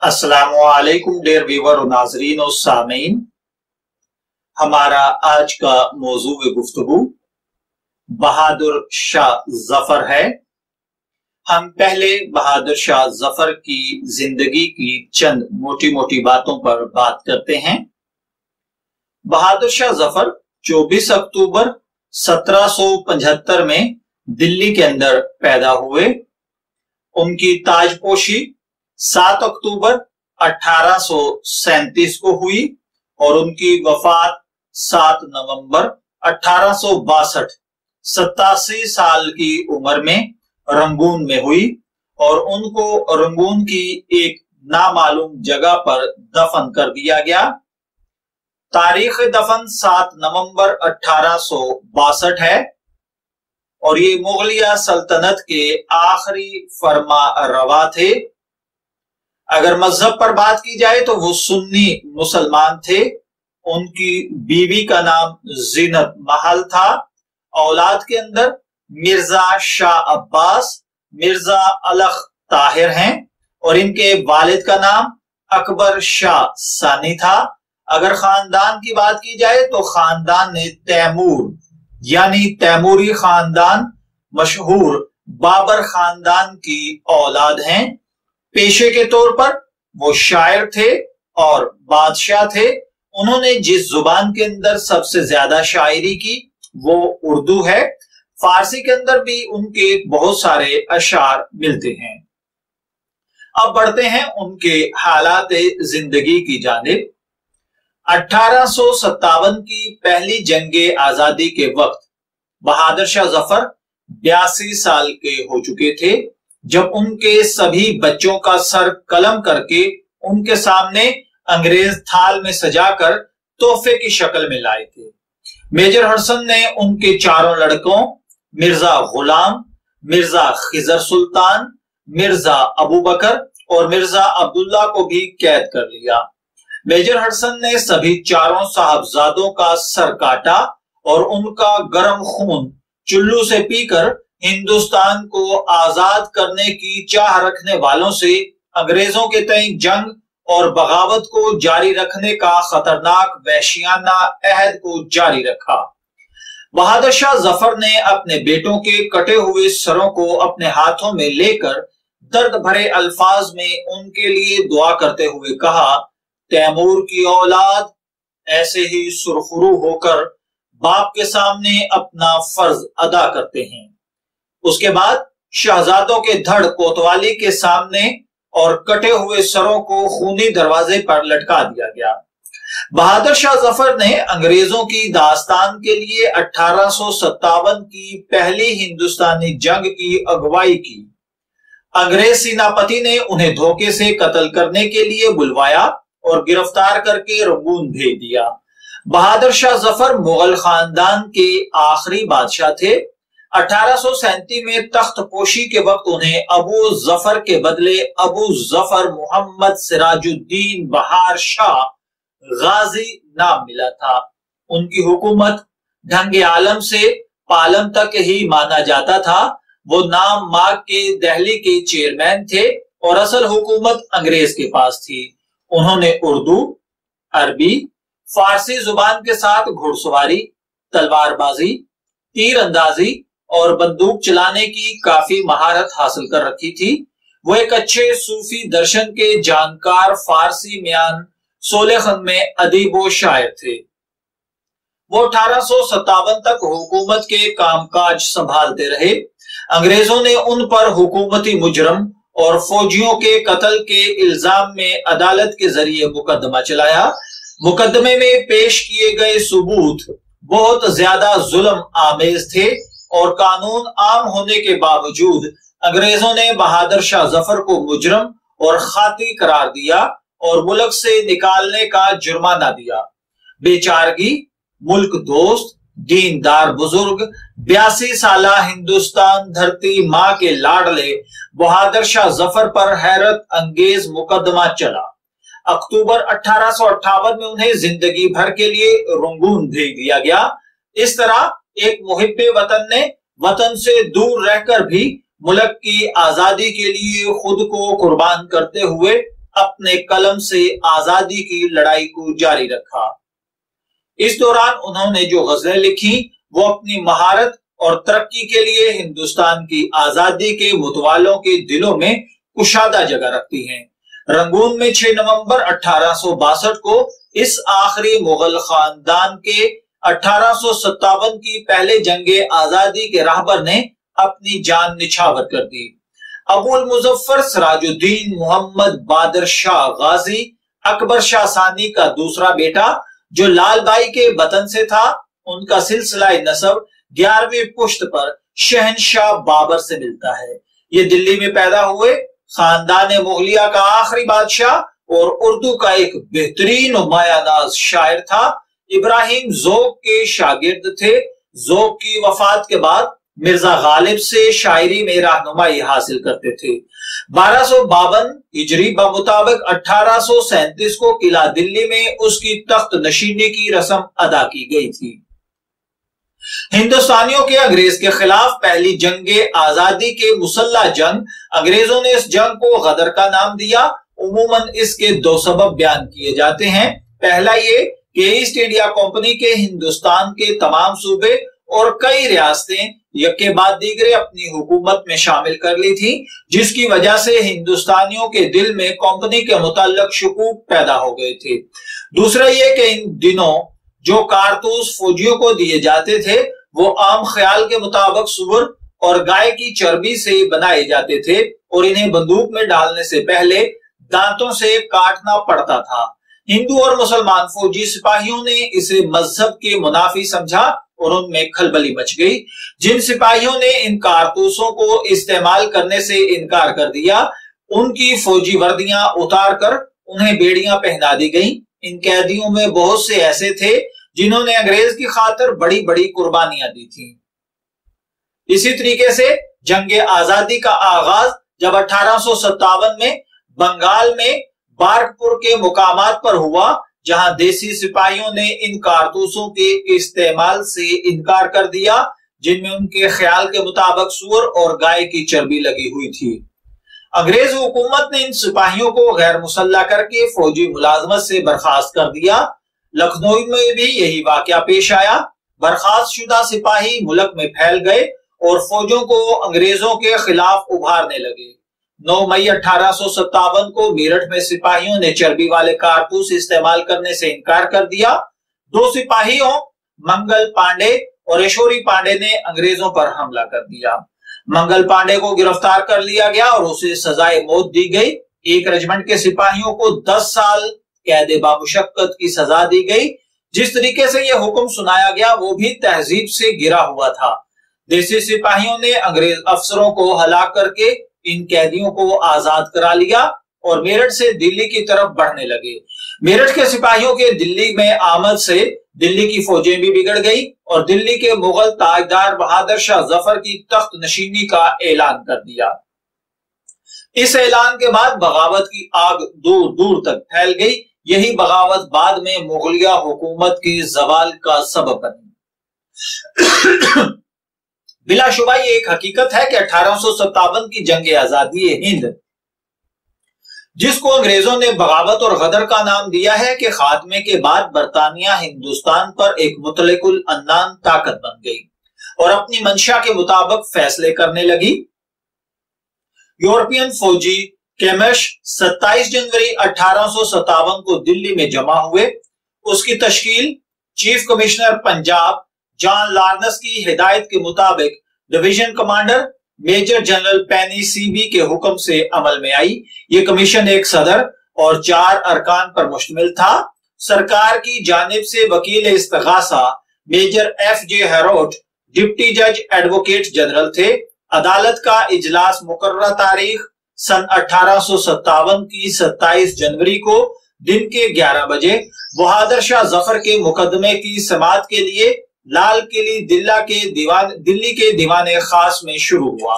السلام علیکم ڈیئر ویور و ناظرین و سامعین، ہمارا آج کا موضوع گفتگو بہادر شاہ ظفر ہے۔ ہم پہلے بہادر شاہ ظفر کی زندگی کی چند موٹی موٹی باتوں پر بات کرتے ہیں۔ بہادر شاہ ظفر 24 اکتوبر 1775 میں دلی کے اندر پیدا ہوئے۔ ان کی تاج پوشی 7 اکتوبر 1837 کو ہوئی اور ان کی وفات 7 نومبر 1862 87 سال کی عمر میں رنگون میں ہوئی اور ان کو رنگون کی ایک نامعلوم جگہ پر دفن کر دیا گیا۔ تاریخ دفن 7 نومبر 1862 ہے اور یہ مغلیہ سلطنت کے آخری فرما روا تھے۔ اگر مذہب پر بات کی جائے تو وہ سنی مسلمان تھے۔ ان کی بیوی کا نام زینت محل تھا۔ اولاد کے اندر مرزا شاہ عباس، مرزا الخ طاہر ہیں اور ان کے والد کا نام اکبر شاہ ثانی تھا۔ اگر خاندان کی بات کی جائے تو خاندان نے تیمور یعنی تیموری خاندان مشہور بابر خاندان کی اولاد ہیں۔ پیشے کے طور پر وہ شاعر تھے اور بادشاہ تھے۔ انہوں نے جس زبان کے اندر سب سے زیادہ شاعری کی وہ اردو ہے۔ فارسی کے اندر بھی ان کے بہت سارے اشعار ملتے ہیں۔ اب بڑھتے ہیں ان کے حالات زندگی کی جانب۔ 1857 کی پہلی جنگ آزادی کے وقت بہادر شاہ ظفر 82 سال کے ہو چکے تھے جب ان کے سبھی بچوں کا سر قلم کر کے ان کے سامنے انگریز تھال میں سجا کر تحفے کی شکل میں لائے تھے۔ میجر ہڈسن نے ان کے چاروں لڑکوں مرزا غلام، مرزا خضر سلطان، مرزا ابو بکر اور مرزا عبداللہ کو بھی قید کر لیا۔ میجر ہڈسن نے سبھی چاروں صاحبزادوں کا سر کاٹا اور ان کا گرم خون چلو سے پی کر ہندوستان کو آزاد کرنے کی چاہ رکھنے والوں سے انگریزوں کے تئیں جنگ اور بغاوت کو جاری رکھنے کا خطرناک وحشیانہ عہد کو جاری رکھا۔ بہادر شاہ ظفر نے اپنے بیٹوں کے کٹے ہوئے سروں کو اپنے ہاتھوں میں لے کر درد بھرے الفاظ میں ان کے لیے دعا کرتے ہوئے کہا، تیمور کی اولاد ایسے ہی سرخرو ہو کر باپ کے سامنے اپنا فرض ادا کرتے ہیں۔ اس کے بعد شہزادوں کے دھڑ کوتوالی کے سامنے اور کٹے ہوئے سروں کو خونی دروازے پر لٹکا دیا گیا۔ بہادر شاہ ظفر نے انگریزوں کی داستان کے لیے 1857 کی پہلی ہندوستانی جنگ کی اگوائی کی۔ انگریز سیناپتی نے انہیں دھوکے سے قتل کرنے کے لیے بلوایا اور گرفتار کر کے رنگون بھیج دیا۔ بہادر شاہ ظفر مغل خاندان کے آخری بادشاہ تھے۔ 1837 میں تخت پوشی کے وقت انہیں ابو ظفر کے بدلے ابو ظفر محمد سراج الدین بہار شاہ غازی نام ملا تھا۔ ان کی حکومت ڈھنگ عالم سے پالم تک ہی مانا جاتا تھا۔ وہ نام ماگ کے دہلی کے چیئرمین تھے اور اصل حکومت انگریز کے پاس تھی۔ انہوں نے اردو، عربی، فارسی زبان کے ساتھ گھڑ سواری، تلوار بازی، تیر اندازی اور بندوق چلانے کی کافی مہارت حاصل کر رکھی تھی۔ وہ ایک اچھے صوفی درشن کے جانکار فارسی میان سولہ خن میں ادیب و شاعر تھے۔ وہ 1857 تک حکومت کے کام کاج سنبھالتے رہے۔ انگریزوں نے ان پر حکومتی مجرم اور فوجیوں کے قتل کے الزام میں عدالت کے ذریعے مقدمہ چلایا۔ مقدمے میں پیش کیے گئے ثبوت بہت زیادہ ظلم آمیز تھے اور قانون عام ہونے کے باوجود انگریزوں نے بہادر شاہ ظفر کو مجرم اور خاطی قرار دیا اور ملک سے نکالنے کا جرمانہ دیا۔ بیچارگی، ملک دوست، دیندار بزرگ، 82 سالہ ہندوستان دھرتی ماں کے لاڈلے بہادر شاہ ظفر پر حیرت انگیز مقدمہ چلا۔ اکتوبر 1858 میں انہیں زندگی بھر کے لیے رنگون بھیج دیا گیا۔ اس طرح ایک محب وطن نے وطن سے دور رہ کر بھی ملک کی آزادی کے لیے خود کو قربان کرتے ہوئے اپنے قلم سے آزادی کی لڑائی کو جاری رکھا۔ اس دوران انہوں نے جو غزلیں لکھی وہ اپنی مہارت اور ترقی کے لیے ہندوستان کی آزادی کے متوالوں کے دلوں میں کشادہ جگہ رکھتی ہیں۔ رنگون میں 6 نومبر 1862 کو اس آخری مغل خاندان کے 1857 کی پہلے جنگ آزادی کے راہبر نے اپنی جان نچھاور کر دی۔ ابو المظفر سراج الدین محمد بہادر شاہ غازی اکبر شاہ ثانی کا دوسرا بیٹا جو لال بائی کے وطن سے تھا، ان کا سلسلہ نسب 11ویں پشت پر شہنشاہ بابر سے ملتا ہے۔ یہ دلی میں پیدا ہوئے۔ خاندان مغلیہ کا آخری بادشاہ اور اردو کا ایک بہترین و مایہ ناز شاعر تھا۔ ابراہیم ذوق کے شاگرد تھے۔ ذوق کی وفات کے بعد مرزا غالب سے شاعری میں رہنمائی حاصل کرتے تھے۔ 1252 ہجری بمطابق 1837 کو قلعہ دلی میں اس کی تخت نشینی کی رسم ادا کی گئی تھی۔ ہندوستانیوں کے انگریز کے خلاف پہلی جنگ آزادی کے مسلح جنگ، انگریزوں نے اس جنگ کو غدر کا نام دیا۔ عموماً اس کے 2 سبب بیان کیے جاتے ہیں۔ پہلا یہ کہ ایسٹ انڈیا کمپنی کے ہندوستان کے تمام صوبے اور کئی ریاستیں یکے بعد دیگرے اپنی حکومت میں شامل کر لی تھی، جس کی وجہ سے ہندوستانیوں کے دل میں کمپنی کے متعلق شکوک پیدا ہو گئے تھے۔ دوسرا یہ کہ ان دنوں جو کارتوس فوجیوں کو دیے جاتے تھے وہ عام خیال کے مطابق سور اور گائے کی چربی سے بنائے جاتے تھے اور انہیں بندوق میں ڈالنے سے پہلے دانتوں سے کاٹنا پڑتا تھا۔ ہندو اور مسلمان فوجی سپاہیوں نے اسے مذہب کے منافی سمجھا اور ان میں کھلبلی مچ گئی۔ جن سپاہیوں نے ان کارتوسوں کو استعمال کرنے سے انکار کر دیا، ان کی فوجی وردیاں اتار کر انہیں بیڑیاں پہنا دی گئیں۔ ان قیدیوں میں بہت سے ایسے تھے جنہوں نے انگریز کی خاطر بڑی بڑی قربانیاں دی تھیں۔ اسی طریقے سے جنگ آزادی کا آغاز جب 1857 میں بنگال میں بارکپور کے مقامات پر ہوا، جہاں دیسی سپاہیوں نے ان کارتوسوں کے استعمال سے انکار کر دیا جن میں ان کے خیال کے مطابق سور اور گائے کی چربی لگی ہوئی تھی۔ انگریز حکومت نے ان سپاہیوں کو غیر مسلح کر کے فوجی ملازمت سے برخاست کر دیا۔ لکھنؤ میں بھی یہی واقعہ پیش آیا۔ برخاست شدہ سپاہی ملک میں پھیل گئے اور فوجوں کو انگریزوں کے خلاف ابھارنے لگے۔ 9 مئی 1857 کو میرٹھ میں سپاہیوں نے چربی والے کارتوس استعمال کرنے سے انکار کر دیا۔ 2 سپاہیوں منگل پانڈے اور ایشوری پانڈے نے انگریزوں پر حملہ کر دیا۔ منگل پانڈے کو گرفتار کر لیا گیا اور اسے سزائے موت دی گئی۔ ایک رجمنٹ کے سپاہیوں کو 10 سال قید بامشقت کی سزا دی گئی۔ جس طریقے سے یہ حکم سنایا گیا وہ بھی تہذیب سے گرا ہوا تھا۔ دیسی سپاہیوں نے انگریز افسروں کو ہلاک کر کے ان قیدیوں کو آزاد کرا لیا اور میرٹھ سے دلی کی طرف بڑھنے لگے۔ میرٹھ کے سپاہیوں کے دلی میں آمد سے دلی کی فوجیں بھی بگڑ گئی اور دلی کے مغل تاجدار بہادر شاہ ظفر کی تخت نشینی کا اعلان کر دیا۔ اس اعلان کے بعد بغاوت کی آگ دور دور تک پھیل گئی۔ یہی بغاوت بعد میں مغلیہ حکومت کی زوال کا سبب بنی۔ بلا شبہ یہ ایک حقیقت ہے کہ 1857 کی جنگ آزادی ہند، جس کو انگریزوں نے بغاوت اور غدر کا نام دیا ہے، کہ خاتمے کے بعد برطانیہ ہندوستان پر ایک مطلق العنان طاقت بن گئی اور اپنی منشا کے مطابق فیصلے کرنے لگی۔ یورپین فوجی کیمش 27 جنوری 1857 کو دلی میں جمع ہوئے۔ اس کی تشکیل chief commissioner Punjab John Lawrence کی ہدایت کے مطابق division commander major general Penny CB بی کے حکم سے عمل میں آئی۔ یہ کمیشن ایک صدر اور 4 ارکان پر مشتمل تھا۔ سرکار کی جانب سے وکیل استغاثہ میجر ایف جے ہیروٹ ڈپٹی جج ایڈوکیٹ جنرل تھے۔ عدالت کا اجلاس مقررہ تاریخ سن 1857 کی 27 جنوری کو دن کے 11 بجے بہادر شاہ ظفر کے مقدمے کی سماعت کے لیے لال قلعہ دلی کے دیوان خاص میں شروع ہوا۔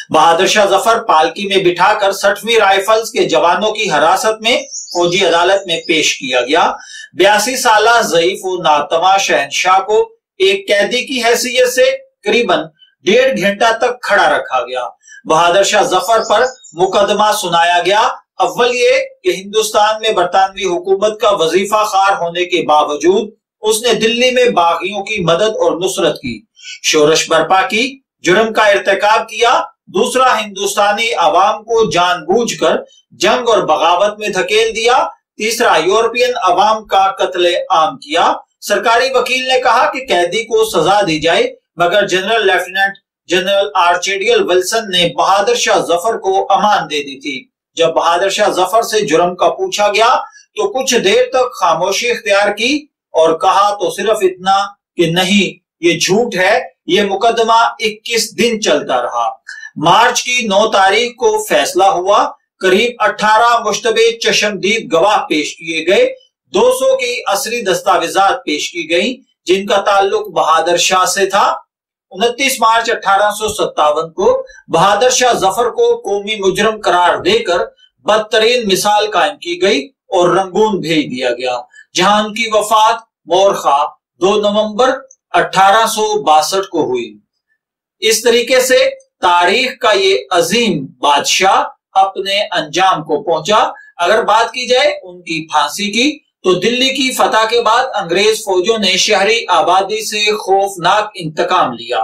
بہادر شاہ ظفر پالکی میں بٹھا کر 60ویں رائفلز کے جوانوں کی حراست میں فوجی عدالت میں پیش کیا گیا۔ 82 سالہ ضعیف و ناتواں شہنشاہ کو ایک قیدی کی حیثیت سے قریباً 1.5 گھنٹہ تک کھڑا رکھا گیا۔ بہادر شاہ ظفر پر مقدمہ سنایا گیا۔ اول یہ کہ ہندوستان میں برطانوی حکومت کا وظیفہ خوار ہونے کے باوجود اس نے دلی میں باغیوں کی مدد اور نصرت کی، شورش برپا کی، جرم کا ارتکاب کیا۔ دوسرا، ہندوستانی عوام کو جان بوجھ کر جنگ اور بغاوت میں دھکیل دیا۔ تیسرا، یورپین عوام کا قتل عام کیا۔ سرکاری وکیل نے کہا کہ قیدی کو سزا دی جائے، مگر جنرل لیفٹیننٹ جنرل آرچیڈیل ولسن نے بہادر شاہ ظفر کو امان دے دی تھی۔ جب بہادر شاہ ظفر سے جرم کا پوچھا گیا تو کچھ دیر تک خاموشی اختیار کی اور کہا تو صرف اتنا کہ نہیں، یہ جھوٹ ہے۔ یہ مقدمہ 21 دن چلتا رہا۔ مارچ کی 9 تاریخ کو فیصلہ ہوا۔ قریب 18 مشتبہ چشمدید گواہ پیش کیے گئے۔ 200 کی اصلی دستاویزات پیش کی گئیں جن کا تعلق بہادر شاہ سے تھا۔ 29 مارچ 1857 کو بہادر شاہ ظفر کو قومی مجرم قرار دے کر بدترین مثال قائم کی گئی اور رنگون بھیج دیا گیا، جہاں ان کی وفات مورخہ 2 نومبر 1862 کو ہوئی۔ اس طریقے سے تاریخ کا یہ عظیم بادشاہ اپنے انجام کو پہنچا۔ اگر بات کی جائے ان کی پھانسی کی تو دلی کی فتح کے بعد انگریز فوجوں نے شہری آبادی سے خوفناک انتقام لیا۔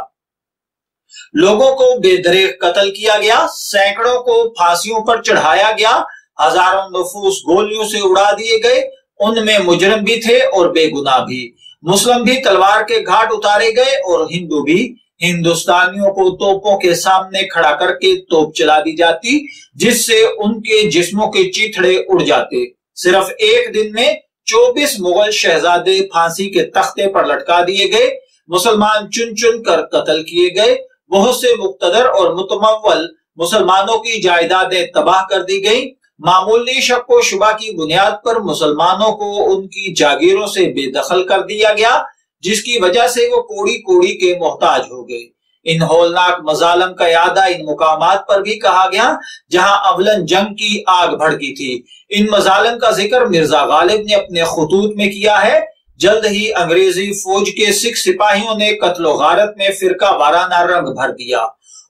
لوگوں کو بے دریغ قتل کیا گیا، سینکڑوں کو پھانسیوں پر چڑھایا گیا، ہزاروں نفوس گولیوں سے اڑا دیے گئے، ان میں مجرم بھی تھے اور بے گناہ بھی۔ مسلم بھی تلوار کے گھاٹ اتارے گئے اور ہندو بھی۔ ہندوستانیوں کو توپوں کے سامنے کھڑا کر کے توپ چلا دی جاتی، جس سے ان کے جسموں کے چیتھڑے اڑ جاتے۔ صرف ایک دن میں 24 مغل شہزادے پھانسی کے تختے پر لٹکا دیے گئے۔ مسلمان چن چن کر قتل کیے گئے۔ بہت سے مقتدر اور متمول مسلمانوں کی جائیدادیں تباہ کر دی گئیں۔ معمولی شک و شبہ کی بنیاد پر مسلمانوں کو ان کی جاگیروں سے بے دخل کر دیا گیا، جس کی وجہ سے وہ کوڑی کوڑی کے محتاج ہو گئے۔ ان ہولناک مظالم کا اعادہ ان مقامات پر بھی کہا گیا جہاں اولن جنگ کی آگ بھڑکی تھی۔ ان مظالم کا ذکر مرزا غالب نے اپنے خطوط میں کیا ہے۔ جلد ہی انگریزی فوج کے سکھ سپاہیوں نے قتل و غارت میں فرقہ وارانہ رنگ بھر دیا۔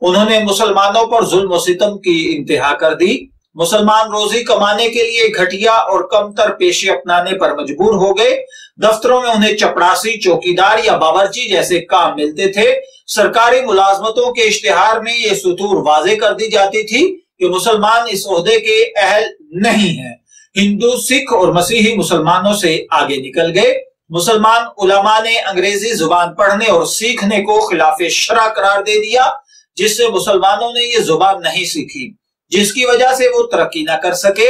انہوں نے مسلمانوں پر ظلم و ستم کی انتہا کر دی۔ مسلمان روزی کمانے کے لیے گھٹیا اور کمتر پیشے اپنانے پر مجبور ہو گئے۔ دفتروں میں انہیں چپڑاسی، چوکیدار یا باورچی جیسے کام ملتے تھے۔ سرکاری ملازمتوں کے اشتہار میں یہ سطور واضح کر دی جاتی تھی کہ مسلمان اس عہدے کے اہل نہیں ہیں۔ ہندو، سکھ اور مسیحی مسلمانوں سے آگے نکل گئے۔ مسلمان علماء نے انگریزی زبان پڑھنے اور سیکھنے کو خلاف شرع قرار دے دیا، جس سے مسلمانوں نے یہ زبان نہیں سیکھی، جس کی وجہ سے وہ ترقی نہ کر سکے۔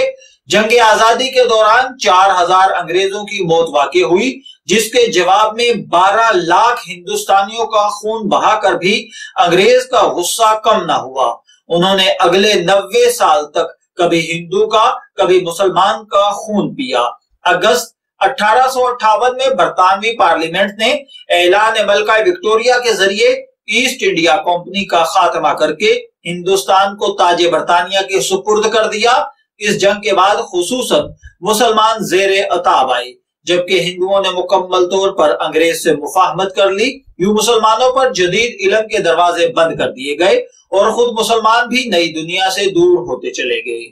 جنگ آزادی کے دوران 4000 انگریزوں کی موت واقع ہوئی، جس کے جواب میں 12 لاکھ ہندوستانیوں کا خون بہا کر بھی انگریز کا غصہ کم نہ ہوا۔ انہوں نے اگلے 90 سال تک کبھی ہندو کا کبھی مسلمان کا خون پیا۔ اگست 1858 میں برطانوی پارلیمنٹ نے اعلان ملکہ وکٹوریہ کے ذریعے ایسٹ انڈیا کمپنی کا خاتمہ کر کے ہندوستان کو تاج برطانیہ کے سپرد کر دیا۔ اس جنگ کے بعد خصوصاً مسلمان زیر عتاب آئے، جبکہ ہندوؤں نے مکمل طور پر انگریز سے مفاہمت کر لی۔ یوں مسلمانوں پر جدید علم کے دروازے بند کر دیے گئے اور خود مسلمان بھی نئی دنیا سے دور ہوتے چلے گئے۔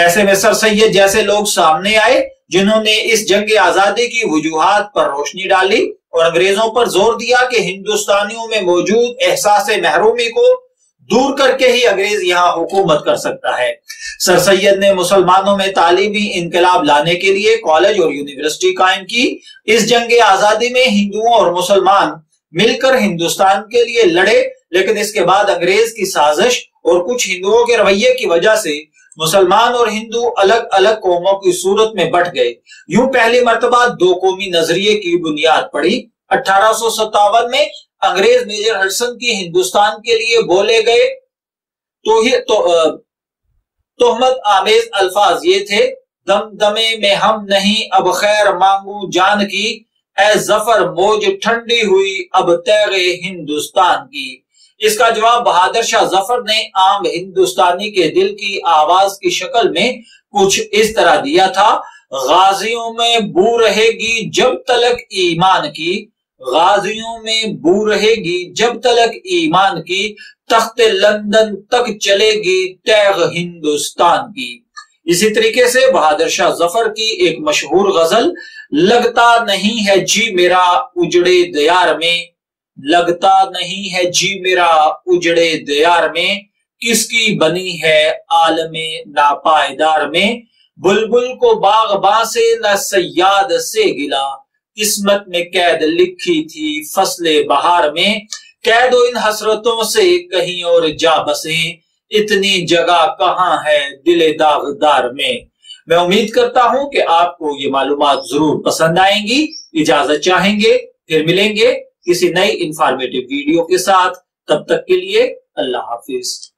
ایسے میں سر سید جیسے لوگ سامنے آئے جنہوں نے اس جنگ آزادی کی وجوہات پر روشنی ڈالی اور انگریزوں پر زور دیا کہ ہندوستانیوں میں موجود احساس محرومی کو دور کر کے ہی انگریز یہاں حکومت کر سکتا ہے۔ سر سید نے مسلمانوں میں تعلیمی انقلاب لانے کے لیے کالج اور یونیورسٹی قائم کی۔ اس جنگ آزادی میں ہندوؤں اور مسلمان مل کر ہندوستان کے لیے لڑے، لیکن اس کے بعد انگریز کی سازش اور کچھ ہندوؤں کے رویے کی وجہ سے مسلمان اور ہندو الگ الگ قوموں کی صورت میں بٹ گئے۔ یوں پہلی مرتبہ دو قومی نظریے کی بنیاد پڑی۔ 1857 میں انگریز میجر ہڈسن کی ہندوستان کے لیے بولے گئے تہمت آمیز الفاظ یہ تھے: دمدمے میں ہم نہیں اب خیر مانگو جان کی، اے ظفر موج ٹھنڈی ہوئی اب تیغ ہندوستان کی۔ اس کا جواب بہادر شاہ ظفر نے عام ہندوستانی کے دل کی آواز کی شکل میں کچھ اس طرح دیا تھا: غازیوں میں بو رہے گی جب تلک ایمان کی، غازیوں میں بو رہے گی جب تلک ایمان کی، تخت لندن تک چلے گی تیغ ہندوستان کی۔ اسی طریقے سے بہادر شاہ ظفر کی ایک مشہور غزل لگتا نہیں ہے جی میرا اجڑے دیار میں، لگتا نہیں ہے جی میرا اجڑے دیار میں، کس کی بنی ہے عالم ناپائیدار میں، بلبل کو باغباں سے نہ صیاد سے گلا، قسمت میں قید لکھی تھی فصل بہار میں، قید و ان حسرتوں سے کہیں اور جا بسیں، اتنی جگہ کہاں ہے دل داغدار میں۔ میں امید کرتا ہوں کہ آپ کو یہ معلومات ضرور پسند آئیں گی۔ اجازت چاہیں گے، پھر ملیں گے کسی نئی انفارمیٹیو ویڈیو کے ساتھ، تب تک کے لیے اللہ حافظ۔